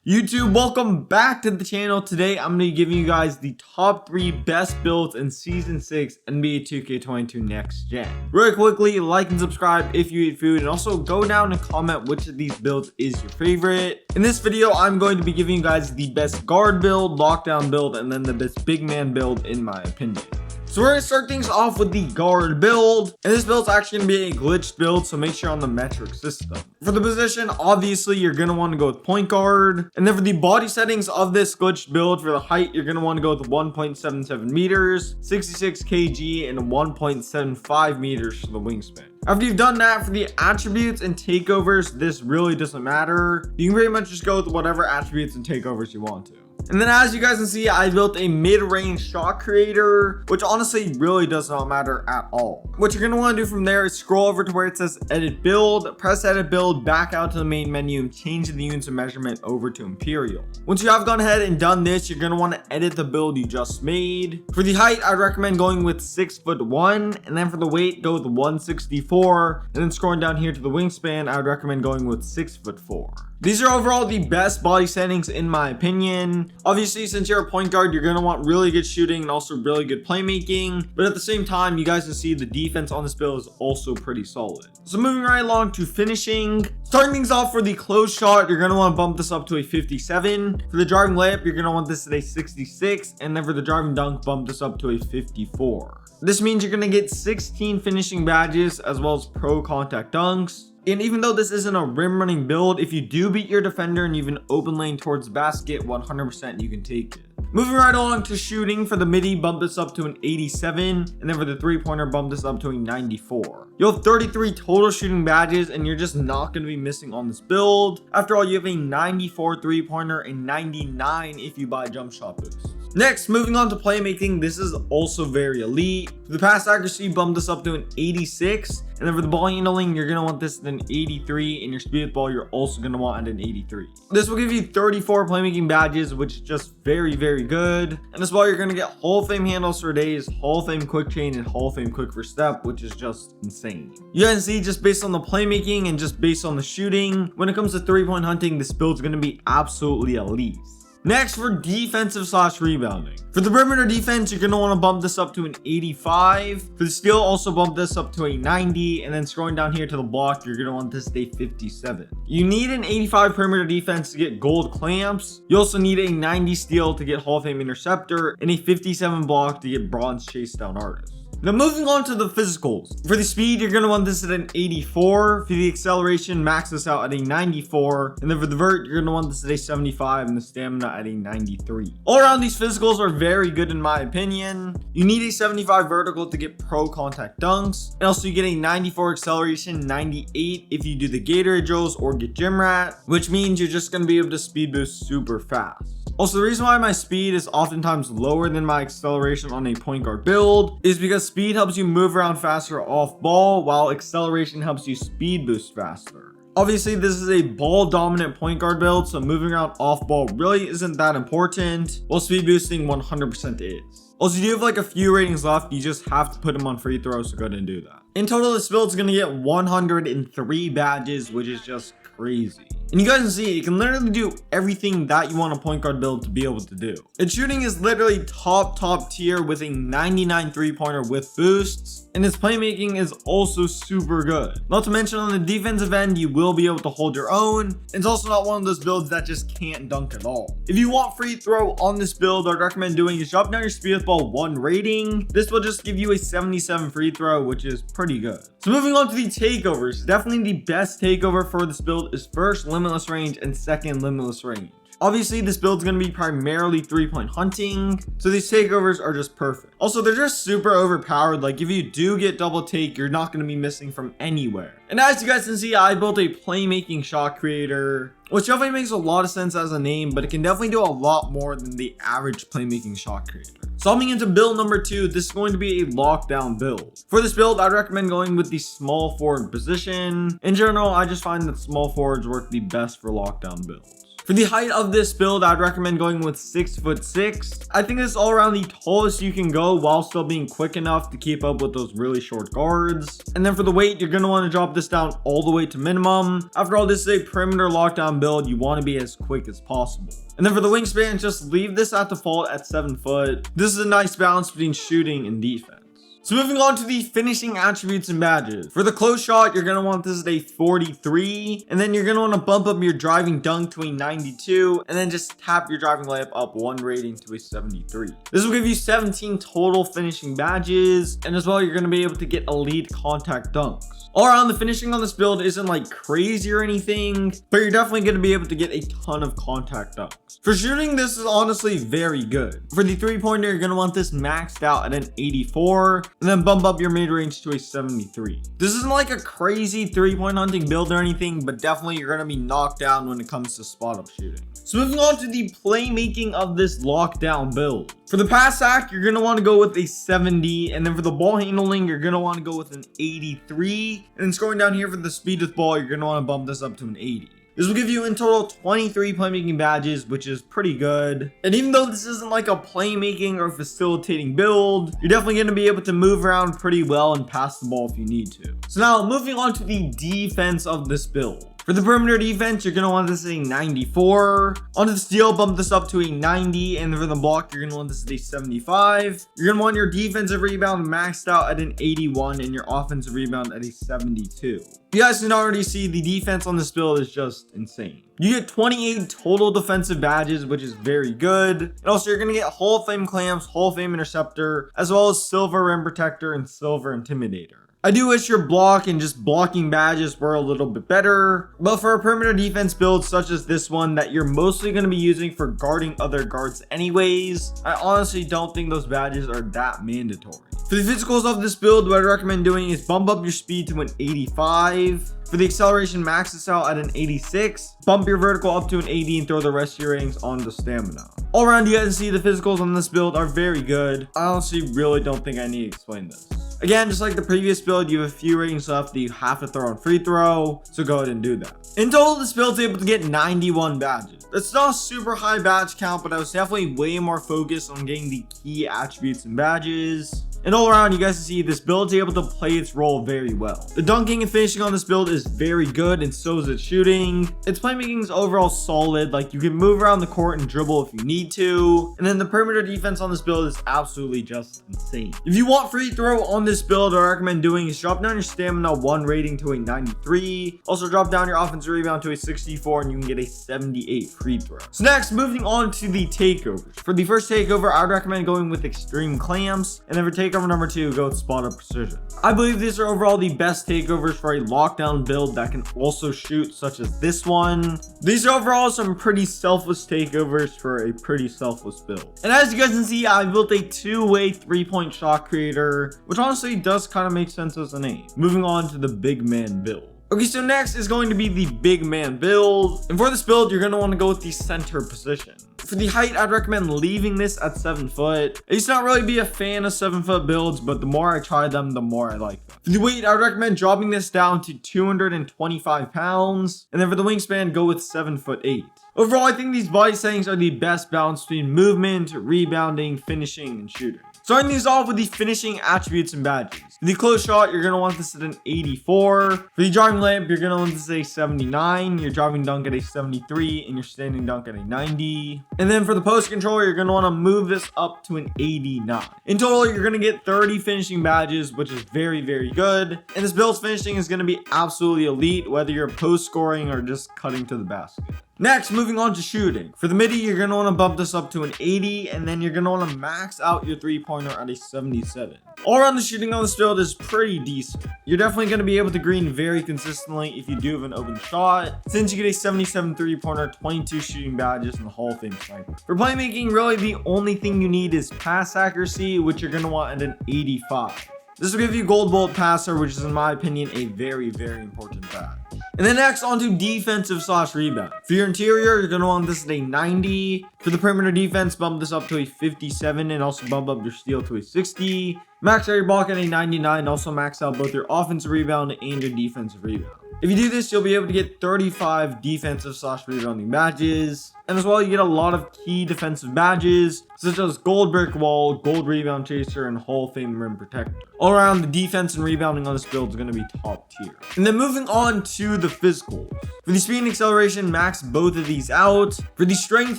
YouTube, welcome back to the channel. Today I'm going to be giving you guys the top 3 best builds in Season 6 NBA 2K22 Next Gen. Really quickly, like and subscribe if you eat food, and also go down and comment which of these builds is your favorite. In this video, I'm going to be giving you guys the best guard build, lockdown build, and then the best big man build in my opinion. So we're going to start things off with the guard build, and this build is actually going to be a glitched build, so make sure you're on the metric system. For the position, obviously you're going to want to go with point guard, and then for the body settings of this glitched build, for the height you're going to want to go with 1.77 meters, 66 kg, and 1.75 meters for the wingspan. After you've done that, for the attributes and takeovers, this really doesn't matter. You can pretty much just go with whatever attributes and takeovers you want to. And then as you guys can see, I built a mid-range shot creator, which honestly really does not matter at all. What you're going to want to do from there is scroll over to where it says edit build, press edit build, back out to the main menu, and change the units of measurement over to Imperial. Once you have gone ahead and done this, you're going to want to edit the build you just made. For the height, I'd recommend going with 6'1", and then for the weight, go with 164, and then scrolling down here to the wingspan, I would recommend going with 6'4". These are overall the best body settings in my opinion. Obviously, since you're a point guard, you're going to want really good shooting and also really good playmaking. But at the same time, you guys can see the defense on this build is also pretty solid. So moving right along to finishing. Starting things off for the close shot, you're going to want to bump this up to a 57. For the driving layup, you're going to want this at a 66. And then for the driving dunk, bump this up to a 54. This means you're going to get 16 finishing badges as well as pro contact dunks. And even though this isn't a rim running build, if you do beat your defender and you have an open lane towards the basket, 100% you can take it. Moving right along to shooting, for the midi, bump this up to an 87, and then for the three-pointer, bump this up to a 94. You'll have 33 total shooting badges, and you're just not going to be missing on this build. After all, you have a 94 three-pointer and 99 if you buy jump shot boost. Next, moving on to playmaking, this is also very elite. For the pass accuracy, bump this up to an 86. And then for the ball handling, you're going to want this at an 83. And your speed with ball, you're also going to want at an 83. This will give you 34 playmaking badges, which is just very, very good. And as well, you're going to get Hall of Fame handles for days, Hall of Fame quick chain, and Hall of Fame quick for step, which is just insane. You guys see, just based on the playmaking and just based on the shooting, when it comes to 3-point hunting, this build's going to be absolutely elite. Next, for defensive / rebounding. For the perimeter defense, you're going to want to bump this up to an 85. For the skill, also bump this up to a 90. And then scrolling down here to the block, you're going to want this at a 57. You need an 85 perimeter defense to get gold clamps. You also need a 90 steal to get Hall of Fame interceptor, and a 57 block to get bronze chase down artist. Now moving on to the physicals. For the speed, you're going to want this at an 84. For the acceleration, max this out at a 94. And then for the vert, you're going to want this at a 75, and the stamina at a 93. All around, these physicals are very good in my opinion. You need a 75 vertical to get pro contact dunks. And also you get a 94 acceleration, 98 if you do the Gatorade drills or get gym rat, which means you're just going to be able to speed boost super fast. Also, the reason why my speed is oftentimes lower than my acceleration on a point guard build is because speed helps you move around faster off ball, while acceleration helps you speed boost faster. Obviously, this is a ball dominant point guard build, so moving around off ball really isn't that important, while speed boosting 100% is. Also, you do have like a few ratings left, you just have to put them on free throws, so go ahead and do that. In total, this build is going to get 103 badges, which is just crazy. And you guys can see, you can literally do everything that you want a point guard build to be able to do. Its shooting is literally top tier with a 99 three-pointer with boosts. And its playmaking is also super good. Not to mention, on the defensive end, you will be able to hold your own. It's also not one of those builds that just can't dunk at all. If you want free throw on this build, I'd recommend doing is drop down your speed with ball 1 rating. This will just give you a 77 free throw, which is pretty good. So moving on to the takeovers, definitely the best takeover for this build is first limitless range and second limitless range. Obviously, this build is going to be primarily 3-point hunting, so these takeovers are just perfect. Also, they're just super overpowered. Like, if you do get double take, you're not going to be missing from anywhere. And as you guys can see, I built a playmaking shot creator, which definitely makes a lot of sense as a name, but it can definitely do a lot more than the average playmaking shot creator. So coming into build number 2, this is going to be a lockdown build. For this build, I'd recommend going with the small forward position. In general, I just find that small forwards work the best for lockdown builds. For the height of this build, I'd recommend going with 6'6". I think this is all around the tallest you can go while still being quick enough to keep up with those really short guards. And then for the weight, you're going to want to drop this down all the way to minimum. After all, this is a perimeter lockdown build. You want to be as quick as possible. And then for the wingspan, just leave this at default at 7 foot. This is a nice balance between shooting and defense. So moving on to the finishing attributes and badges. For the close shot, you're going to want this at a 43. And then you're going to want to bump up your driving dunk to a 92. And then just tap your driving layup up 1 rating to a 73. This will give you 17 total finishing badges. And as well, you're going to be able to get elite contact dunks. All around, the finishing on this build isn't like crazy or anything, but you're definitely going to be able to get a ton of contact dunks. For shooting, this is honestly very good. For the three-pointer, you're going to want this maxed out at an 84, and then bump up your mid-range to a 73. This isn't like a crazy three-point hunting build or anything, but definitely you're going to be knocked down when it comes to spot-up shooting. So moving on to the playmaking of this lockdown build. For the pass sack, you're going to want to go with a 70, and then for the ball handling, you're going to want to go with an 83, and then scrolling down here for the speed with ball, you're going to want to bump this up to an 80. This will give you in total 23 playmaking badges, which is pretty good. And even though this isn't like a playmaking or facilitating build, you're definitely going to be able to move around pretty well and pass the ball if you need to. So now moving on to the defense of this build. For the perimeter defense, you're going to want this at a 94. On the steal, bump this up to a 90. And for the block, you're going to want this at a 75. You're going to want your defensive rebound maxed out at an 81 and your offensive rebound at a 72. You guys can already see the defense on this build is just insane. You get 28 total defensive badges, which is very good. And also, you're going to get Hall of Fame clamps, Hall of Fame interceptor, as well as silver rim protector and silver intimidator. I do wish your block and just blocking badges were a little bit better, but for a perimeter defense build such as this one that you're mostly going to be using for guarding other guards anyways, I honestly don't think those badges are that mandatory. For the physicals of this build, what I recommend doing is bump up your speed to an 85. For the acceleration, max this out at an 86. Bump your vertical up to an 80 and throw the rest of your ratings on the stamina. All around, you guys can see the physicals on this build are very good. I honestly really don't think I need to explain this. Again, just like the previous build, you have a few ratings left that you have to throw on free throw, so go ahead and do that. In total, this build's able to get 91 badges. That's not a super high badge count, but I was definitely way more focused on getting the key attributes and badges. And all around, you guys can see this build is able to play its role very well. The dunking and finishing on this build is very good, and so is its shooting. Its playmaking is overall solid. Like, you can move around the court and dribble if you need to. And then the perimeter defense on this build is absolutely just insane. If you want free throw on this build, what I recommend doing is drop down your stamina 1 rating to a 93. Also drop down your offensive rebound to a 64, and you can get a 78 free throw. So next, moving on to the takeovers. For the first takeover, I would recommend going with extreme clamps, and then for takeover number 2, go with spot up precision. I believe these are overall the best takeovers for a lockdown build that can also shoot, such as this one. These are overall some pretty selfless takeovers for a pretty selfless build. And as you guys can see, I built a 2-way 3-point shot creator, which honestly does kind of make sense as a name. Moving on to the big man build. Okay, so next is going to be the big man build. And for this build, you're going to want to go with the center position. For the height, I'd recommend leaving this at 7 foot. I used to not really be a fan of 7-foot builds, but the more I try them, the more I like them. For the weight, I'd recommend dropping this down to 225 pounds. And then for the wingspan, go with 7'8". Overall, I think these body settings are the best balance between movement, rebounding, finishing, and shooting. Starting these off with the finishing attributes and badges. For the close shot, you're going to want this at an 84. For the driving layup, you're going to want this at a 79. Your driving dunk at a 73. And your standing dunk at a 90. And then for the post control, you're going to want to move this up to an 89. In total, you're going to get 30 finishing badges, which is very, very good. And this build's finishing is going to be absolutely elite, whether you're post scoring or just cutting to the basket. Next, moving on to shooting. For the midi, you're going to want to bump this up to an 80, and then you're going to want to max out your three-pointer at a 77. All around, the shooting on this build is pretty decent. You're definitely going to be able to green very consistently if you do have an open shot, since you get a 77 three-pointer, 22 shooting badges, and the Hall of Fame sniper. For playmaking, really the only thing you need is pass accuracy, which you're going to want at an 85. This will give you gold bullet passer, which is in my opinion a very, very important badge. And then next, on to defensive / rebound. For your interior, you're going to want this at a 90. For the perimeter defense, bump this up to a 57 and also bump up your steal to a 60. Max out your block at a 99, also max out both your offensive rebound and your defensive rebound. If you do this, you'll be able to get 35 defensive / rebounding badges. And as well, you get a lot of key defensive badges, such as Gold Brick Wall, Gold Rebound Chaser, and Hall of Fame Rim Protector. All around, the defense and rebounding on this build is going to be top tier. And then moving on to the physicals. For the speed and acceleration, max both of these out. For the strength,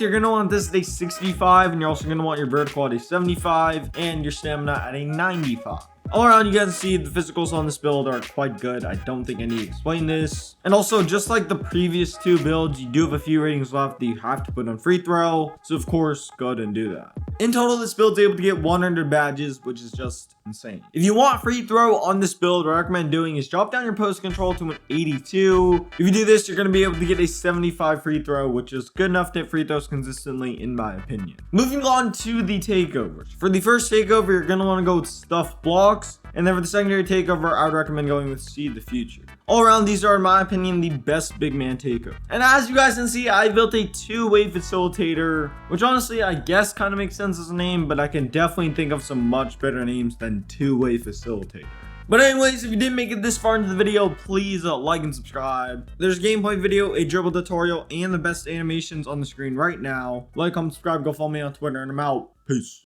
you're going to want this at a 65, and you're also going to want your vertical at a 75, and your stamina at a 95. All around, you guys see the physicals on this build are quite good. I don't think I need to explain this. And also, just like the previous two builds, you do have a few ratings left that you have to put on free throw. So of course, go ahead and do that. In total, this build's able to get 100 badges, which is just insane. If you want free throw on this build, what I recommend doing is drop down your post control to an 82. If you do this, you're going to be able to get a 75 free throw, which is good enough to hit free throws consistently, in my opinion. Moving on to the takeovers. For the first takeover, you're going to want to go with stuffed blocks. And then for the secondary takeover, I would recommend going with Seed the Future. All around, these are, in my opinion, the best big man takeover. And as you guys can see, I built a two-way facilitator, which honestly, I guess kind of makes sense as a name, but I can definitely think of some much better names than two-way facilitator. But anyways, if you didn't make it this far into the video, please like and subscribe. There's a gameplay video, a dribble tutorial, and the best animations on the screen right now. Like, comment, subscribe, go follow me on Twitter, and I'm out. Peace.